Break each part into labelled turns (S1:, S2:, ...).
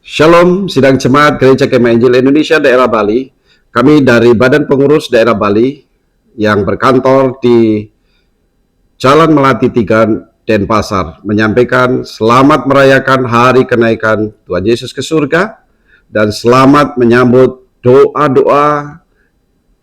S1: Shalom, Sidang Jemaat Gereja Kemah Injil Indonesia Daerah Bali. Kami dari Badan Pengurus Daerah Bali yang berkantor di Jalan Melati 3, Denpasar menyampaikan selamat merayakan hari kenaikan Tuhan Yesus ke surga dan selamat menyambut doa-doa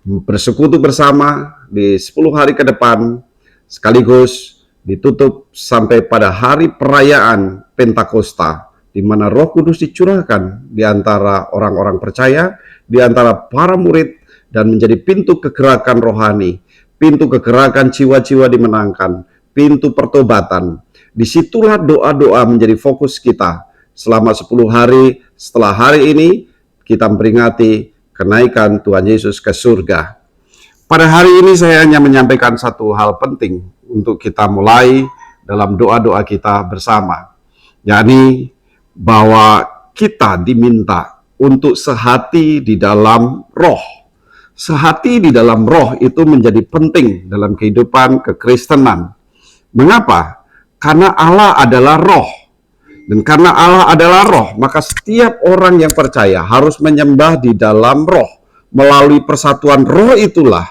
S1: bersekutu bersama di 10 hari ke depan sekaligus ditutup sampai pada hari perayaan Pentakosta, di mana Roh Kudus dicurahkan di antara orang-orang percaya, di antara para murid, dan menjadi pintu kegerakan rohani, pintu kegerakan jiwa-jiwa dimenangkan, pintu pertobatan. Disitulah doa-doa menjadi fokus kita selama 10 hari setelah hari ini kita memperingati kenaikan Tuhan Yesus ke surga. Pada hari ini saya hanya menyampaikan satu hal penting untuk kita mulai dalam doa-doa kita bersama, yakni bahwa kita diminta untuk sehati di dalam roh. Sehati di dalam roh itu menjadi penting dalam kehidupan kekristenan. Mengapa? Karena Allah adalah roh. Dan karena Allah adalah roh, maka setiap orang yang percaya harus menyembah di dalam roh. Melalui persatuan roh itulah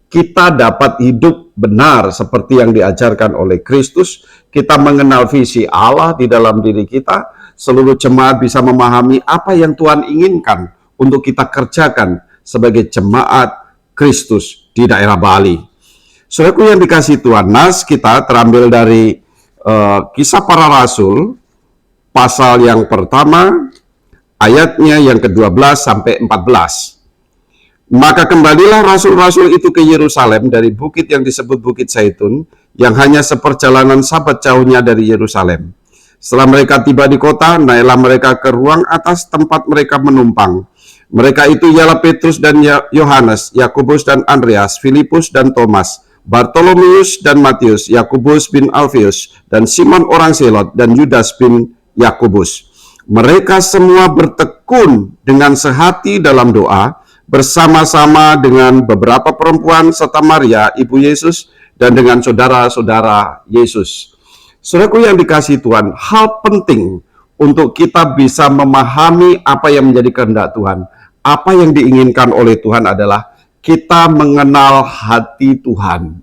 S1: kita dapat hidup benar seperti yang diajarkan oleh Kristus. Kita mengenal visi Allah di dalam diri kita. Seluruh jemaat bisa memahami apa yang Tuhan inginkan untuk kita kerjakan sebagai jemaat Kristus di daerah Bali. Saudaraku yang dikasihi Tuhan, nas kita terambil dari Kisah Para Rasul, pasal yang pertama, ayatnya yang ke-12 sampai 14. Maka kembalilah rasul-rasul itu ke Yerusalem dari bukit yang disebut Bukit Zaitun, yang hanya seperjalanan sabat jauhnya dari Yerusalem. Setelah mereka tiba di kota, naiklah mereka ke ruang atas tempat mereka menumpang. Mereka itu ialah Petrus dan Yohanes, Yakobus dan Andreas, Filipus dan Thomas, Bartolomeus dan Matius, Yakobus bin Alfeus, dan Simon orang Selot, dan Yudas bin Yakobus. Mereka semua bertekun dengan sehati dalam doa, bersama-sama dengan beberapa perempuan serta Maria, ibu Yesus, dan dengan saudara-saudara Yesus. Saudaraku yang dikasihi Tuhan, hal penting untuk kita bisa memahami apa yang menjadi kehendak Tuhan, apa yang diinginkan oleh Tuhan adalah kita mengenal hati Tuhan.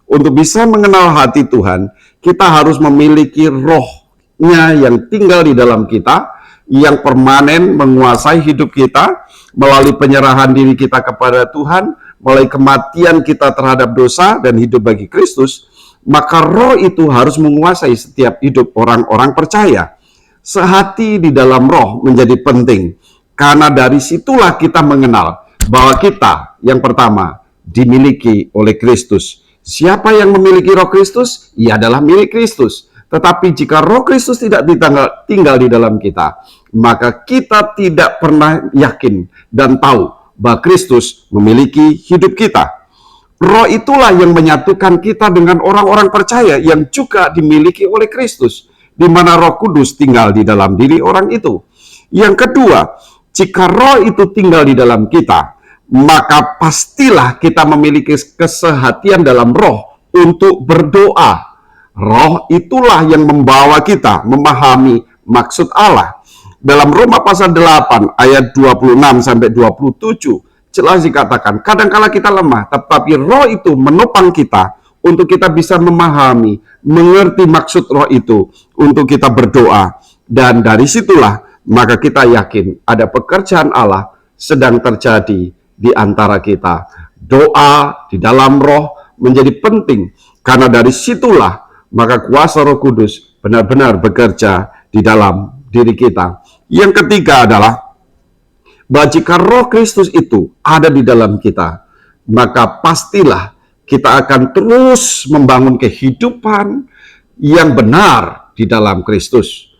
S1: Untuk bisa mengenal hati Tuhan, kita harus memiliki rohnya yang tinggal di dalam kita, yang permanen menguasai hidup kita, melalui penyerahan diri kita kepada Tuhan, melalui kematian kita terhadap dosa dan hidup bagi Kristus. Maka roh itu harus menguasai setiap hidup orang-orang percaya. Sehati di dalam roh menjadi penting, karena dari situlah kita mengenal bahwa kita yang pertama dimiliki oleh Kristus. Siapa yang memiliki roh Kristus? Ia adalah milik Kristus. Tetapi jika roh Kristus tidak tinggal di dalam kita, maka kita tidak pernah yakin dan tahu bahwa Kristus memiliki hidup kita. Roh itulah yang menyatukan kita dengan orang-orang percaya yang juga dimiliki oleh Kristus, di mana Roh Kudus tinggal di dalam diri orang itu. Yang kedua, jika roh itu tinggal di dalam kita, maka pastilah kita memiliki kesehatian dalam roh untuk berdoa. Roh itulah yang membawa kita memahami maksud Allah. Dalam Roma pasal 8 ayat 26 sampai 27 jelas dikatakan, kadangkala kita lemah, tetapi roh itu menopang kita untuk kita bisa memahami, mengerti maksud roh itu untuk kita berdoa. Dan dari situlah maka kita yakin ada pekerjaan Allah sedang terjadi di antara kita. Doa di dalam roh menjadi penting, karena dari situlah maka kuasa Roh Kudus benar-benar bekerja di dalam diri kita. Yang ketiga adalah bahwa jika roh Kristus itu ada di dalam kita, maka pastilah kita akan terus membangun kehidupan yang benar di dalam Kristus.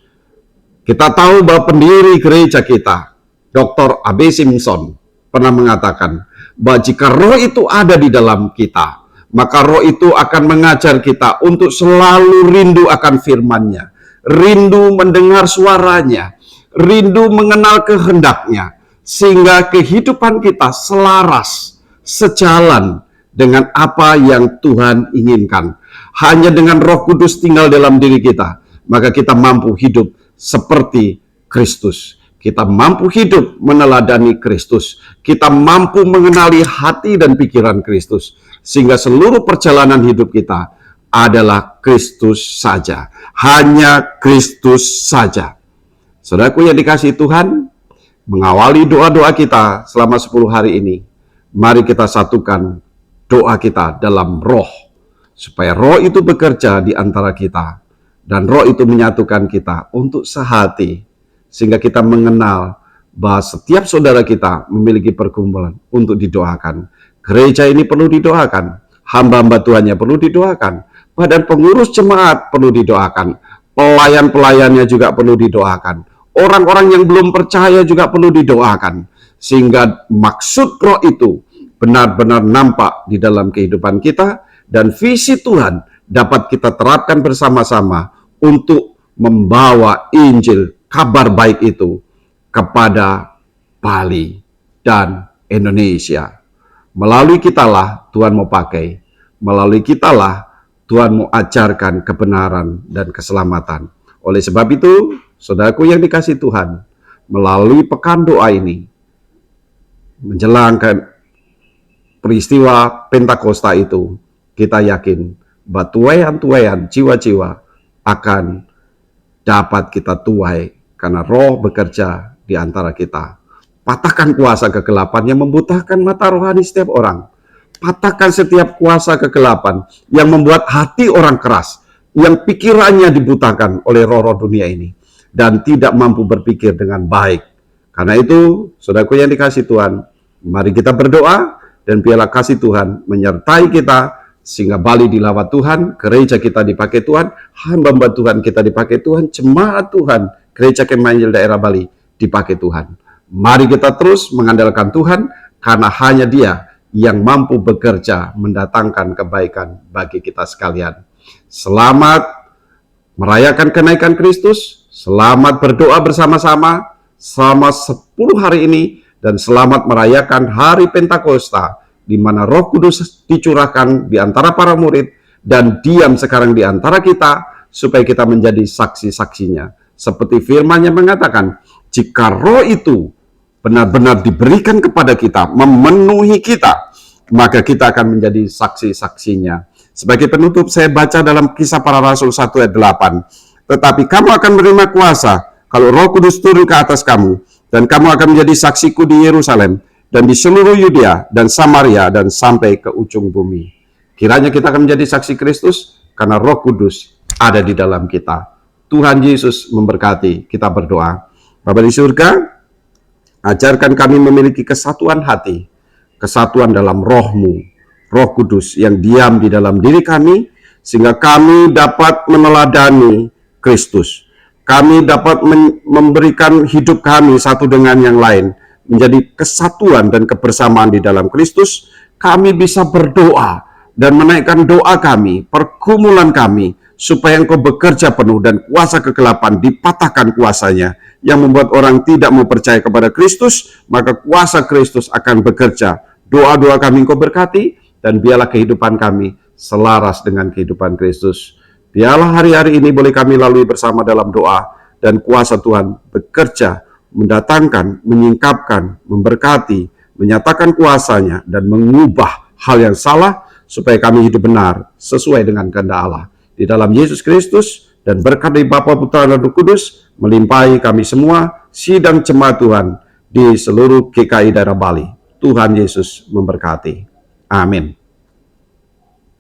S1: Kita tahu bahwa pendiri gereja kita, Dr. A.B. Simpson, pernah mengatakan bahwa jika roh itu ada di dalam kita, maka roh itu akan mengajar kita untuk selalu rindu akan firman-Nya, rindu mendengar suaranya, rindu mengenal kehendaknya, sehingga kehidupan kita selaras, sejalan dengan apa yang Tuhan inginkan. Hanya dengan Roh Kudus tinggal dalam diri kita, maka kita mampu hidup seperti Kristus. kita mampu hidup meneladani Kristus, kita mampu mengenali hati dan pikiran Kristus, sehingga seluruh perjalanan hidup kita adalah Kristus saja, hanya Kristus saja. Saudaraku yang dikasihi Tuhan, mengawali doa-doa kita selama 10 hari ini, mari kita satukan doa kita dalam roh, supaya roh itu bekerja di antara kita, dan roh itu menyatukan kita untuk sehati, sehingga kita mengenal bahwa setiap saudara kita memiliki pergumulan untuk didoakan. Gereja ini perlu didoakan, hamba-hamba Tuhannya perlu didoakan, badan pengurus jemaat perlu didoakan, pelayan-pelayannya juga perlu didoakan, orang-orang yang belum percaya juga perlu didoakan, sehingga maksud roh itu benar-benar nampak di dalam kehidupan kita, dan visi Tuhan dapat kita terapkan bersama-sama untuk membawa Injil, kabar baik itu kepada Bali dan Indonesia. Melalui kitalah Tuhan mau pakai, melalui kitalah Tuhan mau ajarkan kebenaran dan keselamatan. Oleh sebab itu, saudaraku yang dikasihi Tuhan, melalui pekan doa ini, menjelang peristiwa Pentakosta itu, kita yakin bahwa tuaian-tuaian jiwa-jiwa akan dapat kita tuai karena roh bekerja di antara kita. Patahkan kuasa kegelapan yang membutakan mata rohani setiap orang. Patahkan setiap kuasa kegelapan yang membuat hati orang keras, yang pikirannya dibutakan oleh roh-roh dunia ini dan tidak mampu berpikir dengan baik. Karena itu, saudaraku yang dikasihi Tuhan, mari kita berdoa dan biarlah kasih Tuhan menyertai kita, sehingga Bali dilawat Tuhan, gereja kita dipakai Tuhan, hamba-hamba Tuhan kita dipakai Tuhan, jemaat Tuhan, gereja Kemah Injil daerah Bali dipakai Tuhan. Mari kita terus mengandalkan Tuhan, karena hanya Dia yang mampu bekerja mendatangkan kebaikan bagi kita sekalian. Selamat merayakan kenaikan Kristus, selamat berdoa bersama-sama selama 10 hari ini, dan selamat merayakan hari Pentakosta, di mana Roh Kudus dicurahkan di antara para murid dan diam sekarang di antara kita, supaya kita menjadi saksi-saksinya. Seperti firman yang mengatakan, jika Roh itu benar-benar diberikan kepada kita, memenuhi kita, maka kita akan menjadi saksi-saksinya. Sebagai penutup, saya baca dalam Kisah Para Rasul 1 ayat 8. Tetapi kamu akan menerima kuasa kalau Roh Kudus turun ke atas kamu, dan kamu akan menjadi saksiku di Yerusalem, dan di seluruh Yudea dan Samaria, dan sampai ke ujung bumi. Kiranya kita akan menjadi saksi Kristus, karena Roh Kudus ada di dalam kita. Tuhan Yesus memberkati. Kita berdoa. Bapa di surga, ajarkan kami memiliki kesatuan hati, kesatuan dalam Roh-Mu, Roh Kudus yang diam di dalam diri kami, sehingga kami dapat meneladani Kristus. Kami dapat memberikan hidup kami satu dengan yang lain, menjadi kesatuan dan kebersamaan di dalam Kristus. Kami bisa berdoa dan menaikkan doa kami, pergumulan kami, supaya Engkau bekerja penuh dan kuasa kegelapan dipatahkan kuasanya, yang membuat orang tidak mau percaya kepada Kristus, maka kuasa Kristus akan bekerja. Doa-doa kami Engkau berkati, dan biarlah kehidupan kami selaras dengan kehidupan Kristus. Biarlah hari-hari ini boleh kami lalui bersama dalam doa, dan kuasa Tuhan bekerja, mendatangkan, menyingkapkan, memberkati, menyatakan kuasanya, dan mengubah hal yang salah, supaya kami hidup benar sesuai dengan kehendak Allah. Di dalam Yesus Kristus, dan berkat dari Bapa, Putra, dan Roh Kudus melimpahi kami semua, sidang jemaat Tuhan di seluruh GKI daerah Bali. Tuhan Yesus memberkati. Amin.